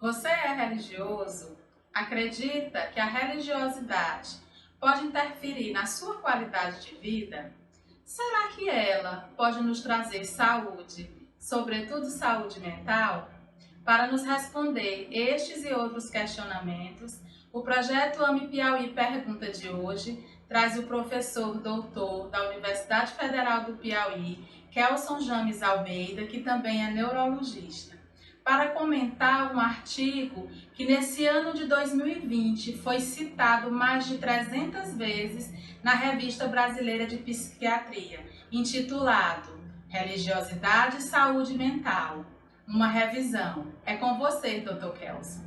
Você é religioso? Acredita que a religiosidade pode interferir na sua qualidade de vida? Será que ela pode nos trazer saúde, sobretudo saúde mental? Para nos responder estes e outros questionamentos, o projeto AME Piauí Pergunta de hoje traz o professor doutor da Universidade Federal do Piauí, Kelson James Almeida, que também é neurologista, para comentar um artigo que nesse ano de 2020 foi citado mais de 300 vezes na Revista Brasileira de Psiquiatria, intitulado Religiosidade e Saúde Mental. Uma revisão. É com você, Dr. Kelson.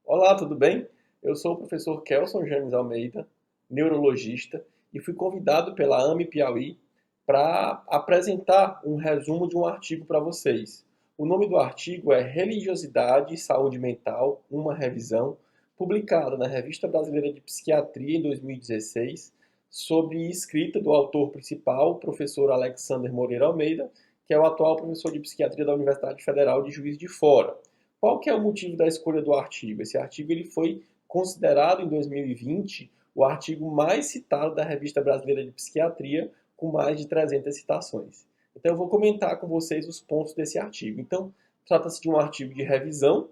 Olá, tudo bem? Eu sou o professor Kelson James Almeida, neurologista, e fui convidado pela AME Piauí para apresentar um resumo de um artigo para vocês. O nome do artigo é Religiosidade e Saúde Mental, uma revisão, publicado na Revista Brasileira de Psiquiatria em 2016, sob escrita do autor principal, o professor Alexander Moreira Almeida, que é o atual professor de psiquiatria da Universidade Federal de Juiz de Fora. Qual que é o motivo da escolha do artigo? Esse artigo ele foi considerado em 2020 o artigo mais citado da Revista Brasileira de Psiquiatria, com mais de 300 citações. Então eu vou comentar com vocês os pontos desse artigo. Então, trata-se de um artigo de revisão,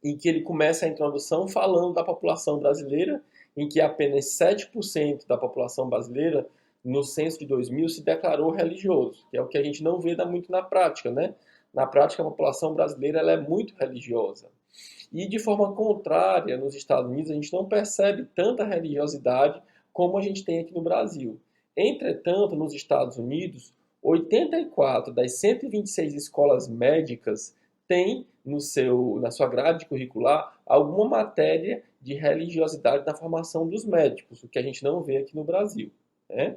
em que ele começa a introdução falando da população brasileira, em que apenas 7% da população brasileira, no censo de 2000, se declarou religioso, que é o que a gente não vê muito na prática, né? Na prática, a população brasileira ela é muito religiosa. E de forma contrária, nos Estados Unidos, a gente não percebe tanta religiosidade como a gente tem aqui no Brasil. Entretanto, nos Estados Unidos, 84 das 126 escolas médicas têm na sua grade curricular alguma matéria de religiosidade na formação dos médicos, o que a gente não vê aqui no Brasil, né?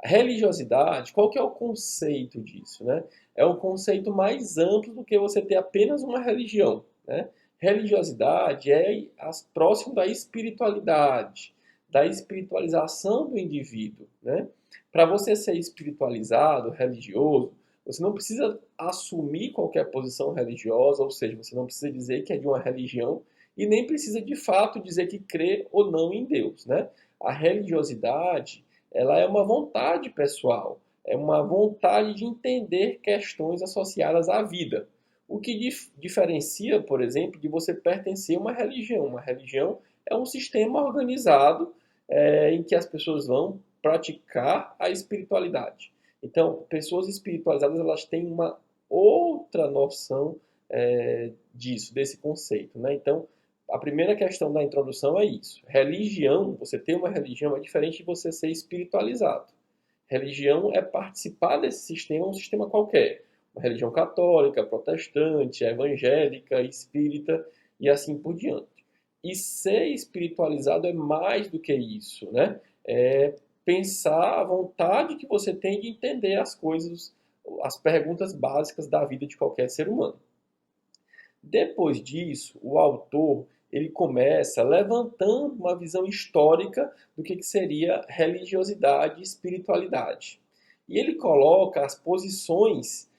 A religiosidade, qual que é o conceito disso, né? É um conceito mais amplo do que você ter apenas uma religião, né? Religiosidade é próximo da espiritualidade, da espiritualização do indivíduo, né? Para você ser espiritualizado, religioso, você não precisa assumir qualquer posição religiosa, ou seja, você não precisa dizer que é de uma religião e nem precisa de fato dizer que crê ou não em Deus, né? A religiosidade, ela é uma vontade pessoal, é uma vontade de entender questões associadas à vida. O que diferencia, por exemplo, de você pertencer a uma religião. Uma religião é um sistema organizado em que as pessoas vão praticar a espiritualidade. Então, pessoas espiritualizadas elas têm uma outra noção disso, desse conceito, né? Então, a primeira questão da introdução é isso. Religião, você ter uma religião é diferente de você ser espiritualizado. Religião é participar desse sistema, um sistema qualquer. Uma religião católica, protestante, evangélica, espírita e assim por diante. E ser espiritualizado é mais do que isso, né? É pensar a vontade que você tem de entender as coisas, as perguntas básicas da vida de qualquer ser humano. Depois disso, o autor ele começa levantando uma visão histórica do que seria religiosidade e espiritualidade. E ele coloca as posições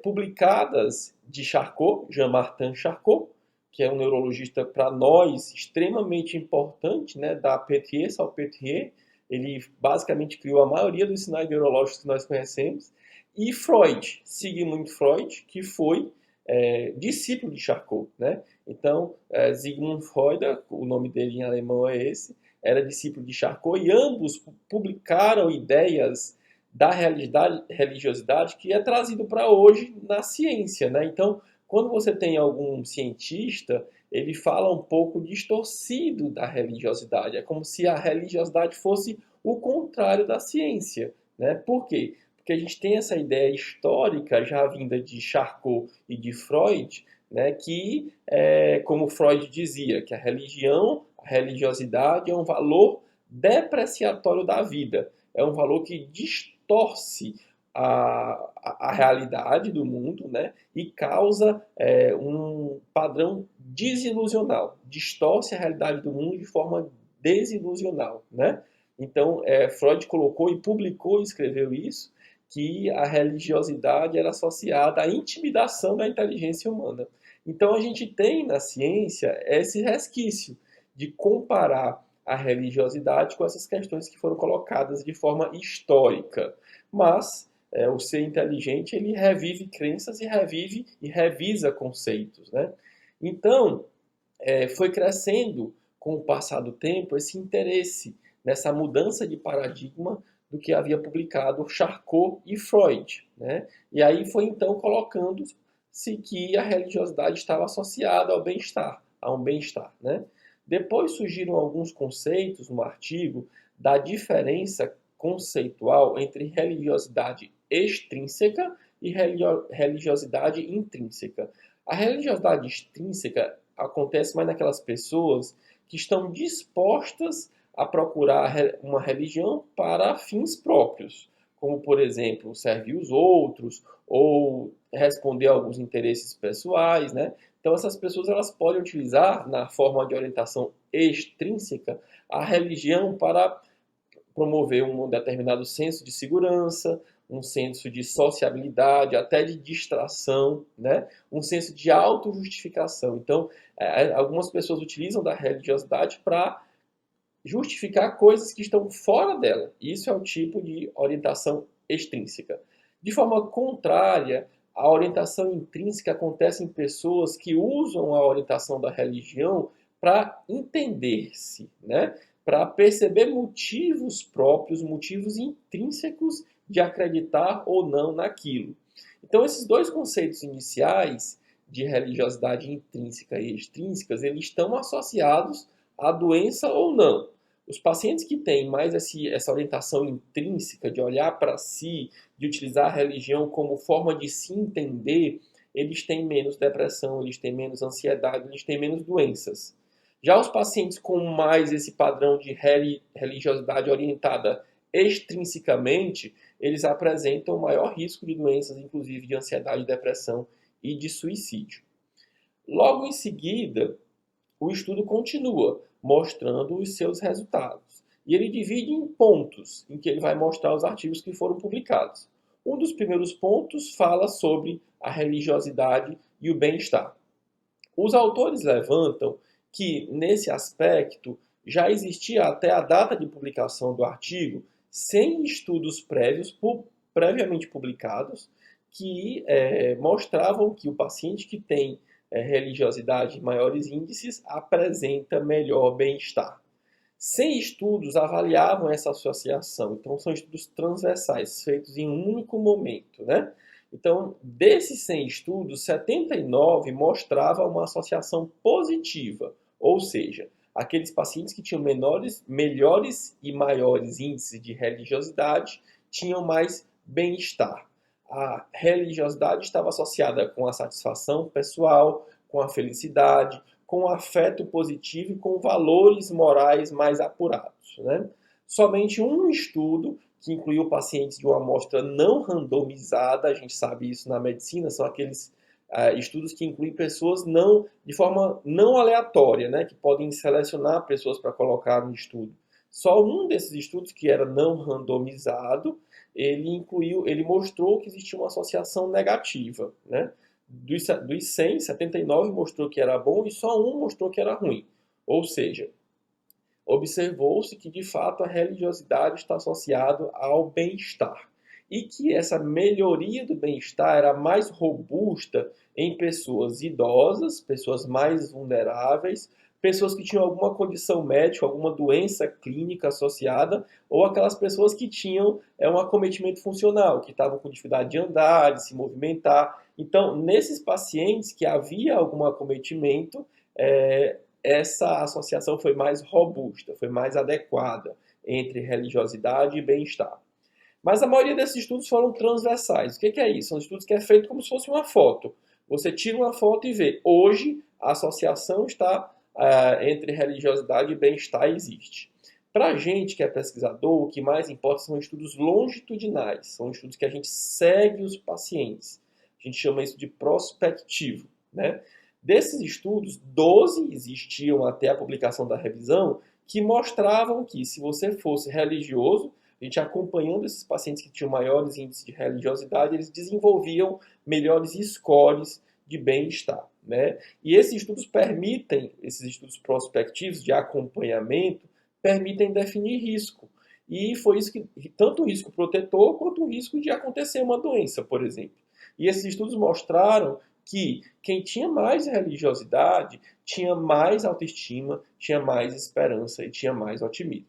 publicadas de Charcot, Jean-Martin Charcot, que é um neurologista para nós extremamente importante, né, da Pétrier-Salpêtrière. Ele basicamente criou a maioria dos sinais neurológicos que nós conhecemos. E Freud, Sigmund Freud, que foi discípulo de Charcot, né? Então, Sigmund Freud, o nome dele em alemão é esse, era discípulo de Charcot e ambos publicaram ideias da religiosidade que é trazido para hoje na ciência, né? Então, quando você tem algum cientista, ele fala um pouco distorcido da religiosidade. É como se a religiosidade fosse o contrário da ciência, né? Por quê? Porque a gente tem essa ideia histórica já vinda de Charcot e de Freud, né, que, como Freud dizia, que a religião, a religiosidade é um valor depreciatório da vida, é um valor que distorce a realidade do mundo, né, e causa um padrão desilusional, distorce a realidade do mundo de forma desilusional, né? Então, Freud colocou e publicou e escreveu isso, que a religiosidade era associada à intimidação da inteligência humana. Então a gente tem na ciência esse resquício de comparar a religiosidade com essas questões que foram colocadas de forma histórica. Mas o ser inteligente, ele revive crenças e revive e revisa conceitos, né? Então, foi crescendo com o passar do tempo esse interesse nessa mudança de paradigma do que havia publicado Charcot e Freud, né? E aí foi então colocando-se que a religiosidade estava associada ao bem-estar, a um bem-estar, né? Depois surgiram alguns conceitos no artigo da diferença conceitual entre religiosidade extrínseca e religiosidade intrínseca. A religiosidade extrínseca acontece mais naquelas pessoas que estão dispostas a procurar uma religião para fins próprios, como, por exemplo, servir os outros ou responder a alguns interesses pessoais, né? Então, essas pessoas elas podem utilizar, na forma de orientação extrínseca, a religião para promover um determinado senso de segurança, um senso de sociabilidade, até de distração, né? Um senso de autojustificação. Então, algumas pessoas utilizam da religiosidade para justificar coisas que estão fora dela. Isso é o tipo de orientação extrínseca. De forma contrária, a orientação intrínseca acontece em pessoas que usam a orientação da religião para entender-se, né? Para perceber motivos próprios, motivos intrínsecos de acreditar ou não naquilo. Então, esses dois conceitos iniciais de religiosidade intrínseca e extrínseca, eles estão associados à doença ou não. Os pacientes que têm mais essa orientação intrínseca de olhar para si, de utilizar a religião como forma de se entender, eles têm menos depressão, eles têm menos ansiedade, eles têm menos doenças. Já os pacientes com mais esse padrão de religiosidade orientada extrinsecamente, eles apresentam maior risco de doenças, inclusive de ansiedade, depressão e de suicídio. Logo em seguida, o estudo continua mostrando os seus resultados. E ele divide em pontos, em que ele vai mostrar os artigos que foram publicados. Um dos primeiros pontos fala sobre a religiosidade e o bem-estar. Os autores levantam que, nesse aspecto, já existia até a data de publicação do artigo 100 estudos previamente publicados que mostravam que o paciente que tem religiosidade em maiores índices apresenta melhor bem-estar. 100 estudos avaliavam essa associação, então são estudos transversais, feitos em um único momento, né? Então, desses 100 estudos, 79 mostravam uma associação positiva, ou seja, aqueles pacientes que tinham melhores e maiores índices de religiosidade tinham mais bem-estar. A religiosidade estava associada com a satisfação pessoal, com a felicidade, com o afeto positivo e com valores morais mais apurados, né? Somente um estudo, que incluiu pacientes de uma amostra não randomizada, a gente sabe isso na medicina, são aqueles estudos que incluem pessoas de forma não aleatória, né? Que podem selecionar pessoas para colocar no estudo. Só um desses estudos, que era não randomizado, ele mostrou que existia uma associação negativa, né? Dos 100, 79 mostrou que era bom e só um mostrou que era ruim. Ou seja, observou-se que de fato a religiosidade está associada ao bem-estar e que essa melhoria do bem-estar era mais robusta em pessoas idosas, pessoas mais vulneráveis, pessoas que tinham alguma condição médica, alguma doença clínica associada, ou aquelas pessoas que tinham um acometimento funcional, que estavam com dificuldade de andar, de se movimentar. Então, nesses pacientes que havia algum acometimento, essa associação foi mais robusta, foi mais adequada entre religiosidade e bem-estar. Mas a maioria desses estudos foram transversais. O que é isso? São estudos que é feito como se fosse uma foto. Você tira uma foto e vê. Hoje, a associação está entre religiosidade e bem-estar existe. Para a gente que é pesquisador, o que mais importa são estudos longitudinais. São estudos que a gente segue os pacientes. A gente chama isso de prospectivo, né? Desses estudos, 12 existiam até a publicação da revisão, que mostravam que se você fosse religioso, A gente acompanhando esses pacientes que tinham maiores índices de religiosidade, eles desenvolviam melhores scores de bem-estar, né? E esses estudos prospectivos de acompanhamento, permitem definir risco. E foi isso que, tanto o risco protetor quanto o risco de acontecer uma doença, por exemplo. E esses estudos mostraram que quem tinha mais religiosidade tinha mais autoestima, tinha mais esperança e tinha mais otimismo.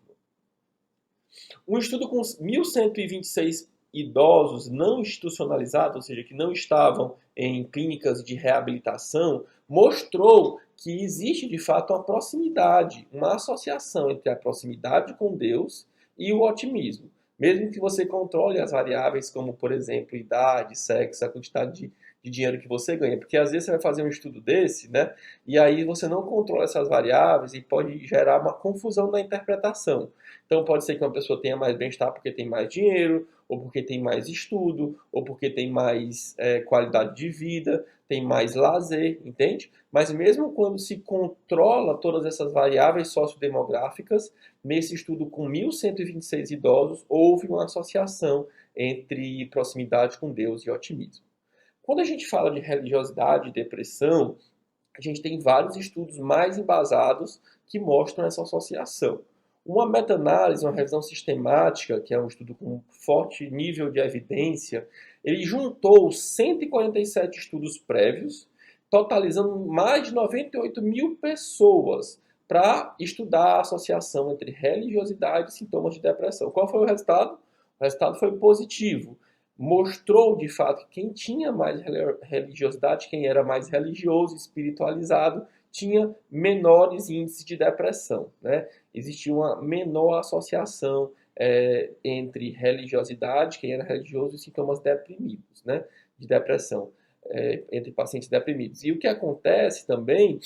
Um estudo com 1.126 idosos não institucionalizados, ou seja, que não estavam em clínicas de reabilitação, mostrou que existe de fato uma proximidade, uma associação entre a proximidade com Deus e o otimismo. Mesmo que você controle as variáveis como, por exemplo, idade, sexo, a quantidade de dinheiro que você ganha. Porque às vezes você vai fazer um estudo desse, né? E aí você não controla essas variáveis e pode gerar uma confusão na interpretação. Então pode ser que uma pessoa tenha mais bem-estar porque tem mais dinheiro, ou porque tem mais estudo, ou porque tem mais qualidade de vida, tem mais lazer, entende? Mas mesmo quando se controla todas essas variáveis sociodemográficas, nesse estudo com 1.126 idosos, houve uma associação entre proximidade com Deus e otimismo. Quando a gente fala de religiosidade e depressão, a gente tem vários estudos mais embasados que mostram essa associação. Uma meta-análise, uma revisão sistemática, que é um estudo com forte nível de evidência, ele juntou 147 estudos prévios, totalizando mais de 98 mil pessoas para estudar a associação entre religiosidade e sintomas de depressão. Qual foi o resultado? O resultado foi positivo. Mostrou, de fato, que quem tinha mais religiosidade, quem era mais religioso, espiritualizado, tinha menores índices de depressão, né? Existia uma menor associação entre religiosidade, quem era religioso, e sintomas deprimidos, né? De depressão, entre pacientes deprimidos. E o que acontece também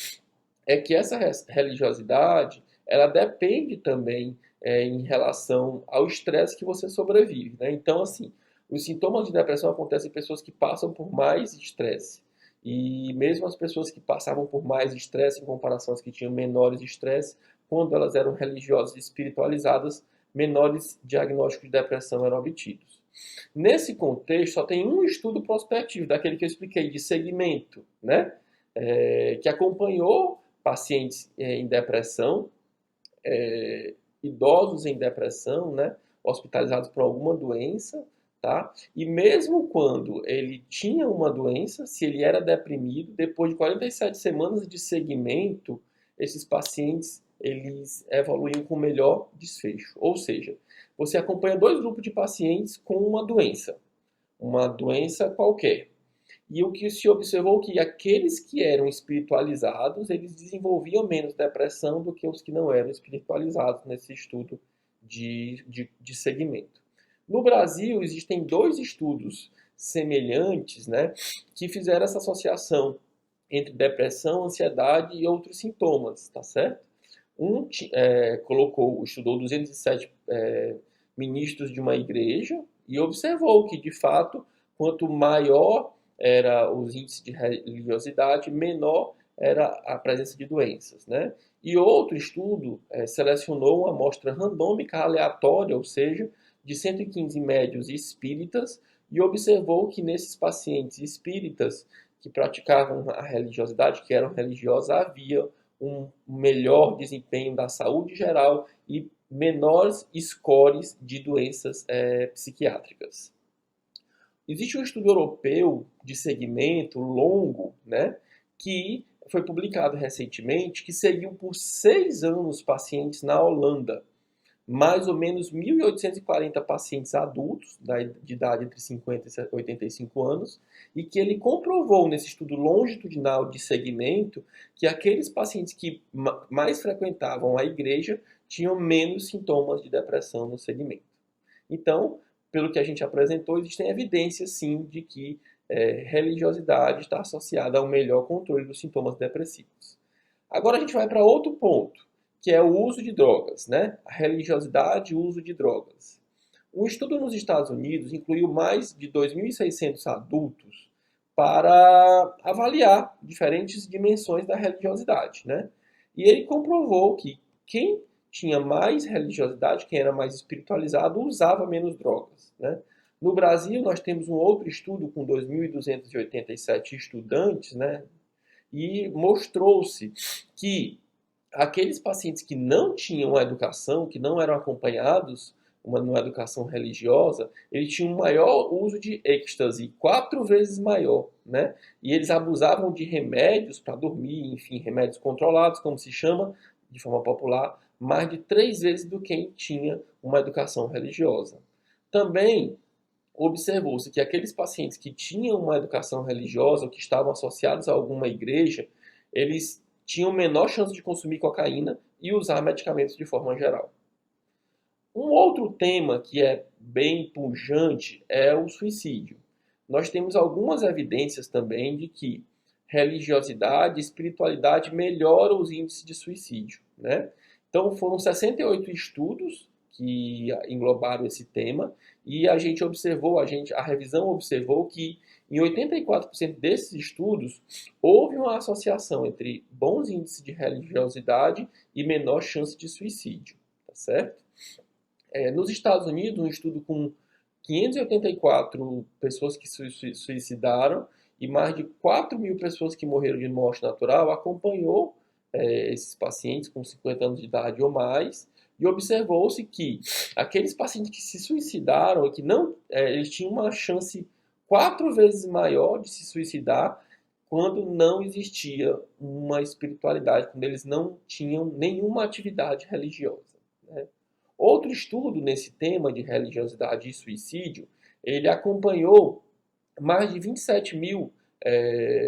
é que essa religiosidade, ela depende também em relação ao estresse que você sobrevive, né? Então, assim, os sintomas de depressão acontecem em pessoas que passam por mais estresse. E mesmo as pessoas que passavam por mais estresse em comparação às que tinham menores estresse, quando elas eram religiosas e espiritualizadas, menores diagnósticos de depressão eram obtidos. Nesse contexto, só tem um estudo prospectivo, daquele que eu expliquei, de segmento, né? Que acompanhou pacientes em depressão, idosos em depressão, né? Hospitalizados por alguma doença, tá? E mesmo quando ele tinha uma doença, se ele era deprimido, depois de 47 semanas de segmento, esses pacientes eles evoluíam com melhor desfecho. Ou seja, você acompanha dois grupos de pacientes com uma doença qualquer. E o que se observou que aqueles que eram espiritualizados, eles desenvolviam menos depressão do que os que não eram espiritualizados nesse estudo de segmento. No Brasil, existem dois estudos semelhantes, né, que fizeram essa associação entre depressão, ansiedade e outros sintomas, tá certo? Estudou 207 ministros de uma igreja e observou que, de fato, quanto maior era os índices de religiosidade, menor era a presença de doenças, né? E outro estudo selecionou uma amostra randômica aleatória, ou seja, de 115 médios espíritas, e observou que nesses pacientes espíritas que praticavam a religiosidade, que eram religiosos, havia um melhor desempenho da saúde geral e menores scores de doenças psiquiátricas. Existe um estudo europeu de segmento longo, né, que foi publicado recentemente, que seguiu por 6 anos pacientes na Holanda. Mais ou menos 1.840 pacientes adultos, de idade entre 50 e 85 anos, e que ele comprovou nesse estudo longitudinal de segmento que aqueles pacientes que mais frequentavam a igreja tinham menos sintomas de depressão no segmento. Então, pelo que a gente apresentou, existem evidências, sim, de que religiosidade está associada ao melhor controle dos sintomas depressivos. Agora a gente vai para outro ponto, que é o uso de drogas, né? A religiosidade e o uso de drogas. Um estudo nos Estados Unidos incluiu mais de 2.600 adultos para avaliar diferentes dimensões da religiosidade, né? E ele comprovou que quem tinha mais religiosidade, quem era mais espiritualizado, usava menos drogas, né? No Brasil, nós temos um outro estudo com 2.287 estudantes, né? E mostrou-se que aqueles pacientes que não tinham educação, que não eram acompanhados numa educação religiosa, eles tinham um maior uso de êxtase, 4 vezes maior, né? E eles abusavam de remédios para dormir, enfim, remédios controlados, como se chama de forma popular, mais de 3 vezes do que quem tinha uma educação religiosa. Também observou-se que aqueles pacientes que tinham uma educação religiosa ou que estavam associados a alguma igreja, eles tinham menor chance de consumir cocaína e usar medicamentos de forma geral. Um outro tema que é bem pujante é o suicídio. Nós temos algumas evidências também de que religiosidade e espiritualidade melhoram os índices de suicídio, né? Então foram 68 estudos que englobaram esse tema e a gente observou, a revisão observou que em 84% desses estudos houve uma associação entre bons índices de religiosidade e menor chance de suicídio, tá certo? Nos Estados Unidos, um estudo com 584 pessoas que se suicidaram e mais de 4.000 pessoas que morreram de morte natural acompanhou esses pacientes com 50 anos de idade ou mais e observou-se que aqueles pacientes que se suicidaram e que não, eles tinham uma chance 4 vezes maior de se suicidar quando não existia uma espiritualidade, quando eles não tinham nenhuma atividade religiosa, né? Outro estudo nesse tema de religiosidade e suicídio, ele acompanhou mais de 27.000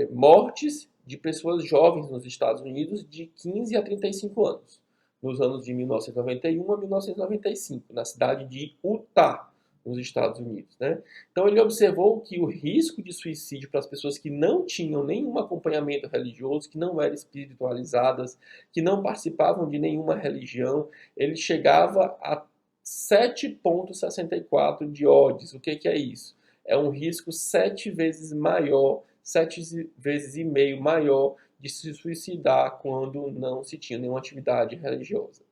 mortes de pessoas jovens nos Estados Unidos de 15 a 35 anos, nos anos de 1991 a 1995, na cidade de Utah, nos Estados Unidos, né? Então ele observou que o risco de suicídio para as pessoas que não tinham nenhum acompanhamento religioso, que não eram espiritualizadas, que não participavam de nenhuma religião, ele chegava a 7,64 de odds. O que é isso? É um risco 7 vezes maior, 7 vezes e meio maior de se suicidar quando não se tinha nenhuma atividade religiosa.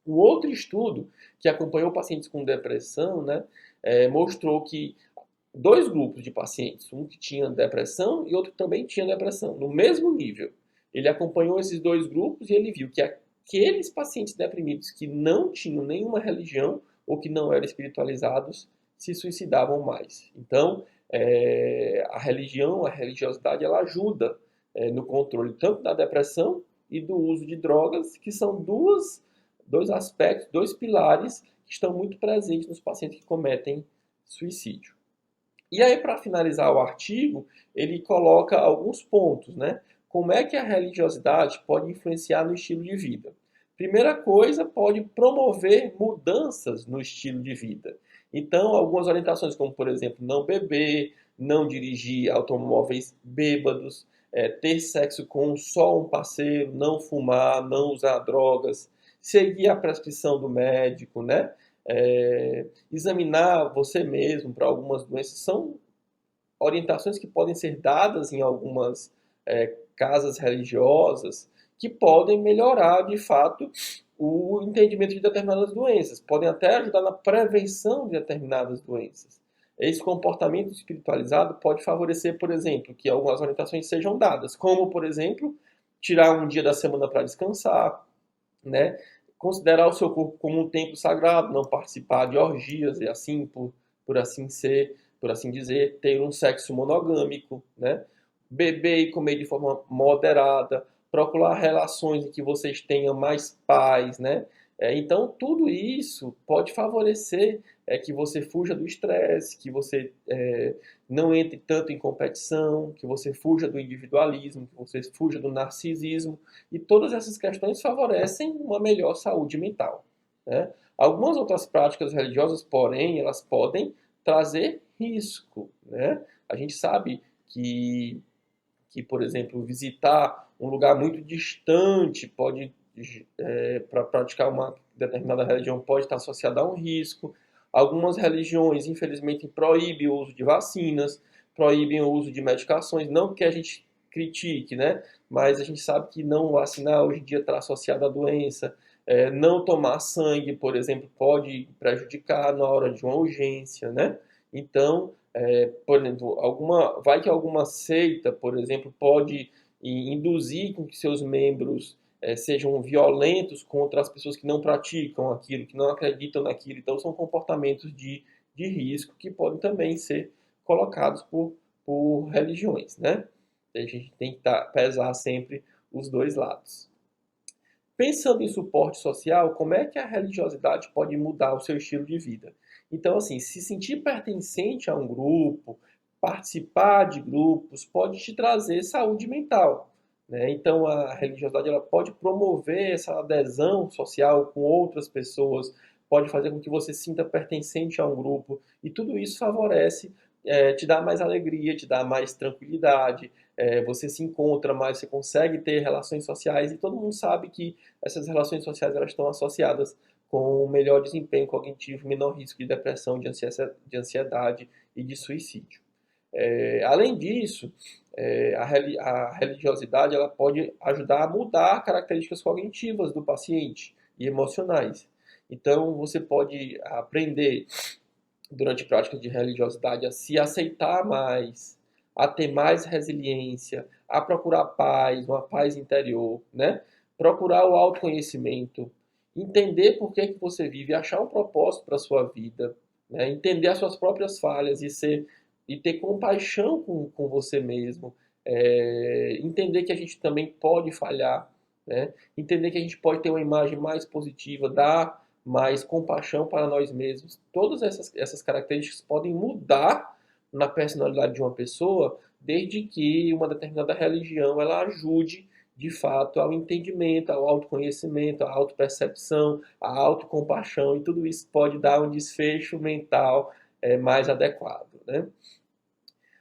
Um outro estudo que acompanhou pacientes com depressão, né, mostrou que 2 grupos de pacientes, um que tinha depressão e outro que também tinha depressão, no mesmo nível. Ele acompanhou esses 2 grupos e ele viu que aqueles pacientes deprimidos que não tinham nenhuma religião ou que não eram espiritualizados se suicidavam mais. Então, a religião, a religiosidade, ela ajuda no controle tanto da depressão e do uso de drogas, que são dois aspectos, 2 pilares que estão muito presentes nos pacientes que cometem suicídio. E aí, para finalizar o artigo, ele coloca alguns pontos, né? Como é que a religiosidade pode influenciar no estilo de vida? Primeira coisa, pode promover mudanças no estilo de vida. Então, algumas orientações, como por exemplo, não beber, não dirigir automóveis bêbados, ter sexo com só um parceiro, não fumar, não usar drogas, seguir a prescrição do médico, né? Examinar você mesmo para algumas doenças, são orientações que podem ser dadas em algumas casas religiosas que podem melhorar, de fato, o entendimento de determinadas doenças, podem até ajudar na prevenção de determinadas doenças. Esse comportamento espiritualizado pode favorecer, por exemplo, que algumas orientações sejam dadas, como, por exemplo, tirar um dia da semana para descansar, né? Considerar o seu corpo como um templo sagrado, não participar de orgias e assim por assim dizer, ter um sexo monogâmico, né? Beber e comer de forma moderada, procurar relações em que vocês tenham mais paz, né? Então, tudo isso pode favorecer que você fuja do estresse, que você não entre tanto em competição, que você fuja do individualismo, que você fuja do narcisismo. E todas essas questões favorecem uma melhor saúde mental, né? Algumas outras práticas religiosas, porém, elas podem trazer risco, né? A gente sabe que por exemplo, visitar um lugar muito distante pode, para praticar uma determinada religião, pode estar associado a um risco. Algumas religiões, infelizmente, proíbem o uso de vacinas, proíbem o uso de medicações, não que a gente critique, né? Mas a gente sabe que não vacinar hoje em dia está associado à doença. Não tomar sangue, por exemplo, pode prejudicar na hora de uma urgência, né? Então, por exemplo, vai que alguma seita, por exemplo, pode induzir com que seus membros sejam violentos contra as pessoas que não praticam aquilo, que não acreditam naquilo. Então, são comportamentos de risco que podem também ser colocados por religiões, né? A gente tem que pesar sempre os dois lados. Pensando em suporte social, como é que a religiosidade pode mudar o seu estilo de vida? Então, assim, se sentir pertencente a um grupo, participar de grupos, pode te trazer saúde mental, né? Então, a religiosidade ela pode promover essa adesão social com outras pessoas, pode fazer com que você se sinta pertencente a um grupo, e tudo isso favorece, te dá mais alegria, te dá mais tranquilidade, você se encontra mais, você consegue ter relações sociais, e todo mundo sabe que essas relações sociais elas estão associadas com melhor desempenho cognitivo, menor risco de depressão, de ansiedade e de suicídio. Além disso, a religiosidade ela pode ajudar a mudar características cognitivas do paciente e emocionais. Então, você pode aprender, durante a prática de religiosidade, a se aceitar mais, a ter mais resiliência, a procurar paz, uma paz interior, né? Procurar o autoconhecimento, entender por que que você vive, achar um propósito para a sua vida, né? Entender as suas próprias falhas e ter compaixão com você mesmo, entender que a gente também pode falhar, né? Entender que a gente pode ter uma imagem mais positiva, dar mais compaixão para nós mesmos. Todas essas características podem mudar na personalidade de uma pessoa, desde que uma determinada religião ela ajude de fato ao entendimento, ao autoconhecimento, à autopercepção, à autocompaixão, e tudo isso pode dar um desfecho mental mais adequado, né?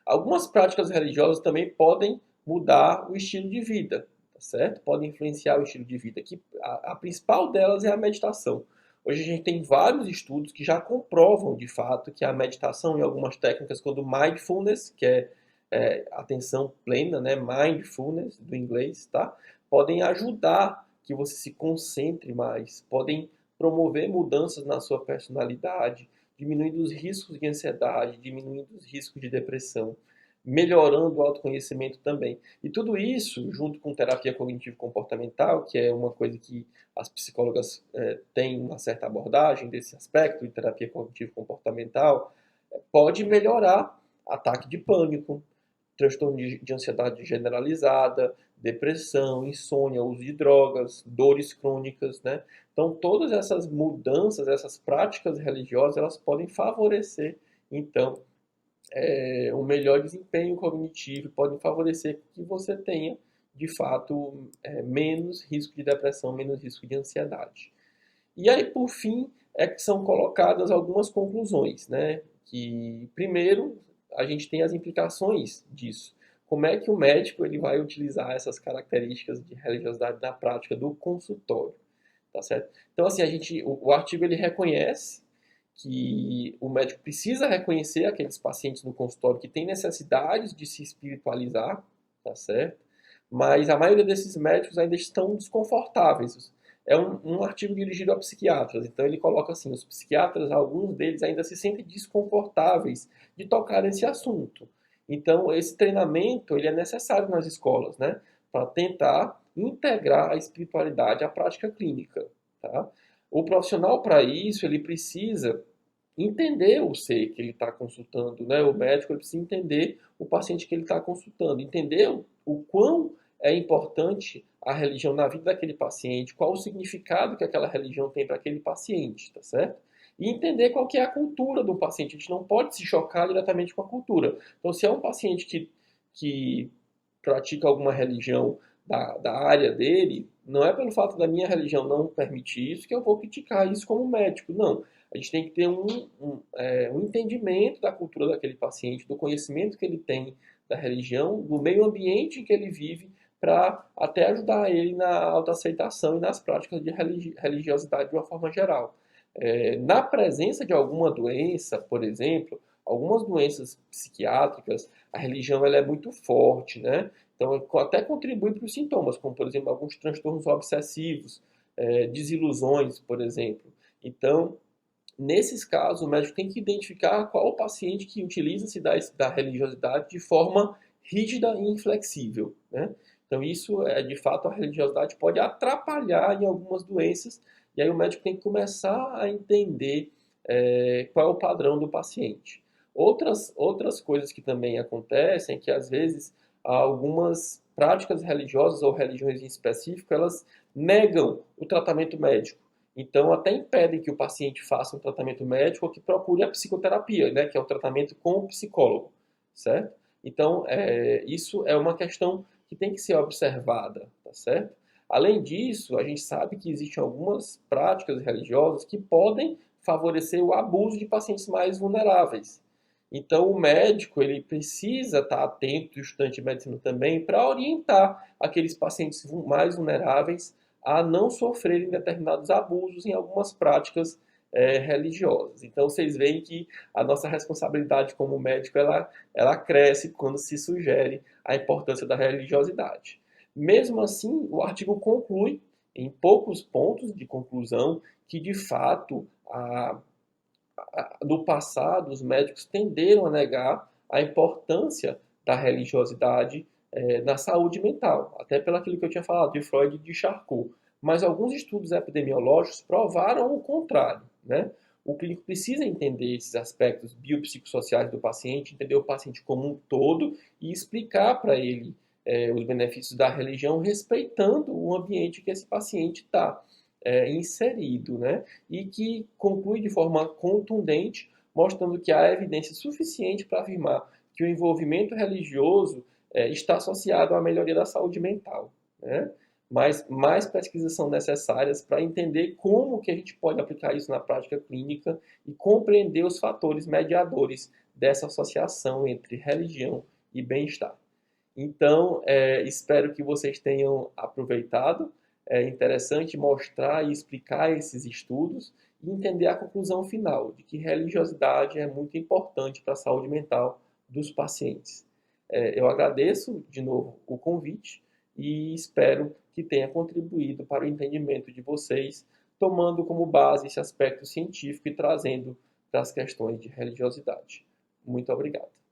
Algumas práticas religiosas também podem mudar o estilo de vida, tá certo? Podem influenciar o estilo de vida. Que a principal delas é a meditação. Hoje a gente tem vários estudos que já comprovam de fato que a meditação e algumas técnicas como o mindfulness, que é atenção plena, né? Mindfulness do inglês, tá? Podem ajudar que você se concentre mais, podem promover mudanças na sua personalidade, diminuindo os riscos de ansiedade, diminuindo os riscos de depressão, melhorando o autoconhecimento também. E tudo isso, junto com terapia cognitivo-comportamental, que é uma coisa que as psicólogas têm uma certa abordagem desse aspecto de terapia cognitivo-comportamental, pode melhorar ataque de pânico, transtorno de ansiedade generalizada, depressão, insônia, uso de drogas, dores crônicas, né? Então, todas essas mudanças, essas práticas religiosas, elas podem favorecer, então, um melhor desempenho cognitivo, podem favorecer que você tenha, de fato, menos risco de depressão, menos risco de ansiedade. E aí, por fim, que são colocadas algumas conclusões, né? Que, primeiro, a gente tem as implicações disso. Como é que o médico ele vai utilizar essas características de religiosidade na prática do consultório, tá certo? Então, assim, o artigo ele reconhece que o médico precisa reconhecer aqueles pacientes no consultório que têm necessidades de se espiritualizar, tá certo? Mas a maioria desses médicos ainda estão desconfortáveis. É um artigo dirigido a psiquiatras, então ele coloca assim, os psiquiatras, alguns deles ainda se sentem desconfortáveis de tocar nesse assunto. Então, esse treinamento ele é necessário nas escolas, né? Para tentar integrar a espiritualidade à prática clínica, tá? O profissional, para isso, ele precisa entender o ser que ele está consultando, né? O médico ele precisa entender o paciente que ele está consultando, entender o quão é importante a religião na vida daquele paciente, qual o significado que aquela religião tem para aquele paciente, tá certo? E entender qual que é a cultura do paciente. A gente não pode se chocar diretamente com a cultura. Então, se é um paciente que pratica alguma religião da área dele, não é pelo fato da minha religião não permitir isso que eu vou criticar isso como médico. Não. A gente tem que ter um entendimento da cultura daquele paciente, do conhecimento que ele tem da religião, do meio ambiente em que ele vive, para até ajudar ele na autoaceitação e nas práticas de religiosidade de uma forma geral. Na presença de alguma doença, por exemplo, algumas doenças psiquiátricas, a religião ela é muito forte, né? Então, até contribui para os sintomas, como, por exemplo, alguns transtornos obsessivos, desilusões, por exemplo. Então, nesses casos, o médico tem que identificar qual o paciente que utiliza-se da religiosidade de forma rígida e inflexível, né? Então, isso de fato, a religiosidade pode atrapalhar em algumas doenças, e aí o médico tem que começar a entender qual é o padrão do paciente. Outras coisas que também acontecem é que, às vezes, algumas práticas religiosas ou religiões em específico, elas negam o tratamento médico. Então, até impedem que o paciente faça um tratamento médico ou que procure a psicoterapia, né, que é o tratamento com o psicólogo, certo? Então, isso é uma questão que tem que ser observada, tá certo? Além disso, a gente sabe que existem algumas práticas religiosas que podem favorecer o abuso de pacientes mais vulneráveis. Então, o médico ele precisa estar atento, o estudante de medicina também, para orientar aqueles pacientes mais vulneráveis a não sofrerem determinados abusos em algumas práticas religiosas. Então, vocês veem que a nossa responsabilidade como médico ela cresce quando se sugere a importância da religiosidade. Mesmo assim, o artigo conclui, em poucos pontos de conclusão, que de fato no passado os médicos tenderam a negar a importância da religiosidade na saúde mental, até pelo aquilo que eu tinha falado de Freud e de Charcot. Mas alguns estudos epidemiológicos provaram o contrário, né? O clínico precisa entender esses aspectos biopsicossociais do paciente, entender o paciente como um todo e explicar para ele os benefícios da religião, respeitando o ambiente que esse paciente está inserido, né? E que conclui de forma contundente, mostrando que há evidência suficiente para afirmar que o envolvimento religioso está associado à melhoria da saúde mental, né? Mas mais pesquisas são necessárias para entender como que a gente pode aplicar isso na prática clínica e compreender os fatores mediadores dessa associação entre religião e bem-estar. Então, espero que vocês tenham aproveitado. É interessante mostrar e explicar esses estudos e entender a conclusão final de que religiosidade é muito importante para a saúde mental dos pacientes. Eu agradeço de novo o convite e espero que tenha contribuído para o entendimento de vocês, tomando como base esse aspecto científico e trazendo para as questões de religiosidade. Muito obrigado.